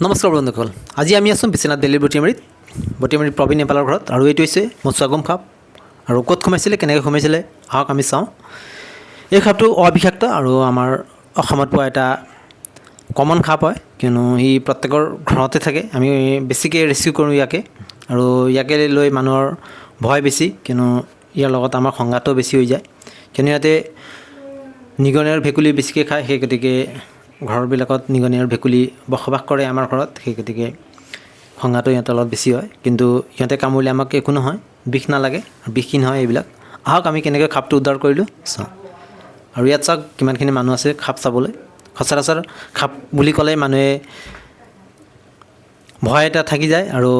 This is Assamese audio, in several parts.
নমস্কাৰ বন্ধুসকল, আজি আমি আছোঁ বিশ্বনাথ দিল্লীৰ বটিয়ামাৰীত প্ৰবীণ নেপালৰ ঘৰত। আৰু এইটো হৈছে মচুৱাগম সাপ। আৰু ক'ত সোমাইছিলে, কেনেকৈ সোমাইছিলে, আহক আমি চাওঁ। এই সাপটো অবিষাক্ত আৰু আমাৰ অসমত পোৱা এটা কমন সাপ হয়, কিয়নো ই প্ৰত্যেকৰ ঘৰতে থাকে। আমি বেছিকৈ ৰেস্কিউ কৰোঁ ইয়াকে, আৰু ইয়াকে লৈ মানুহৰ ভয় বেছি, কিয়নো ইয়াৰ লগত আমাৰ সংঘাতো বেছি হৈ যায়। কিয়নো ইয়াতে নিগনি আৰু ভেকুলী বেছিকৈ খায়, সেই গতিকে ঘৰবিলাকত নিগনি আৰু ভেকুলী বসবাস কৰে আমাৰ ঘৰত, সেই গতিকে সংঘাতো ইহঁতৰ লগত বেছি হয়। কিন্তু ইহঁতে কামুৰিলে আমাক একো নহয়, বিষ নালাগে, বিষহীন হয় এইবিলাক। আহক আমি কেনেকৈ সাপটো উদ্ধাৰ কৰিলোঁ চাওঁ। আৰু ইয়াত চাওক কিমানখিনি মানুহ আছে সাপ চাবলৈ। সচৰাচৰ সাপ বুলি ক'লে মানুহে ভয় এটা থাকি যায়, আৰু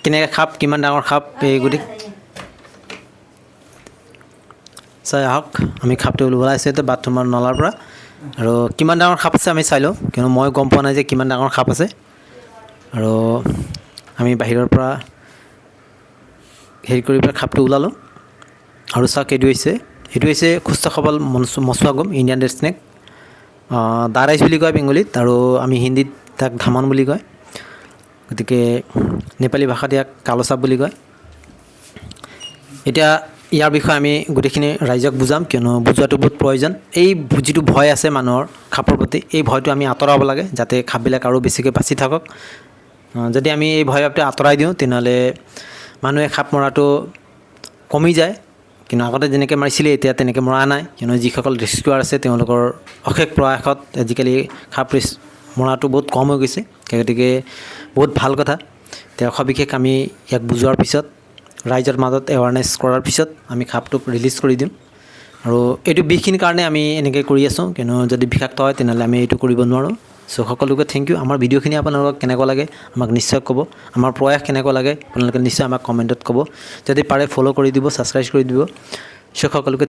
কেনেকৈ সাপ, কিমান ডাঙৰ সাপ, এই গোটেই চাই আহক। আমি সাপটো ওলাইছোঁ এতিয়া বাথৰুমৰ নলাৰ পৰা, আৰু কিমান ডাঙৰ সাপ আছে আমি চাই লওঁ, কিয়নো মই গম পোৱা নাই যে কিমান ডাঙৰ সাপ আছে। আৰু আমি বাহিৰৰ পৰা হেৰি কৰি পেলাই সাপটো ওলালোঁ। আৰু চাওক এইটো হৈছে সুস্থ সবল মচুৱাগম, ইণ্ডিয়ান ৰেড স্নেক। দাৰাইছ বুলি কয় বেংগলীত, আৰু আমি হিন্দীত তাক ধামন বুলি কয়। গতিকে নেপালী ভাষাত ইয়াক কালো সাপ বুলি কয়। এতিয়া ইয়াৰ বিষয়ে আমি গোটেইখিনি ৰাইজক বুজাম, কিয়নো বুজোৱাটো বহুত প্ৰয়োজন। এই যিটো ভয় আছে মানুহৰ সাপৰ প্ৰতি, এই ভয়টো আমি আঁতৰাব লাগে, যাতে সাপবিলাক আৰু বেছিকৈ বাচি থাকক। যদি আমি এই ভয়টো আঁতৰাই দিওঁ, তেনেহ'লে মানুহে সাপ মৰাটো কমি যায়। কিন্তু আগতে যেনেকৈ মাৰিছিলে এতিয়া তেনেকৈ মৰা নাই, কিয়নো যিসকল ৰেস্কিউৱাৰ আছে তেওঁলোকৰ অশেষ প্ৰয়াসত আজিকালি সাপ মৰাটো বহুত কম হৈ গৈছে। সেই গতিকে বহুত ভাল কথা। তেওঁ সবিশেষ আমি ইয়াক বুজোৱাৰ পিছত, ৰাইজৰ মাজত এৱাৰনেছ কৰাৰ পিছত আমি সাপটোক ৰিলিজ কৰি দিম। আৰু এইটো বিষখিনিৰ কাৰণে আমি এনেকৈ কৰি আছোঁ, কিয়নো যদি বিষাক্ত হয় তেনেহ'লে আমি এইটো কৰিব নোৱাৰোঁ। চ' সকলোকে থেংক ইউ। আমাৰ ভিডিঅ'খিনি আপোনালোকক কেনেকুৱা লাগে আমাক নিশ্চয় ক'ব। আমাৰ প্ৰয়াস কেনেকুৱা লাগে আপোনালোকে নিশ্চয় আমাক কমেণ্টত ক'ব। যদি পাৰে ফ'ল' কৰি দিব, ছাবস্ক্ৰাইব কৰি দিব। চ' সকলোকে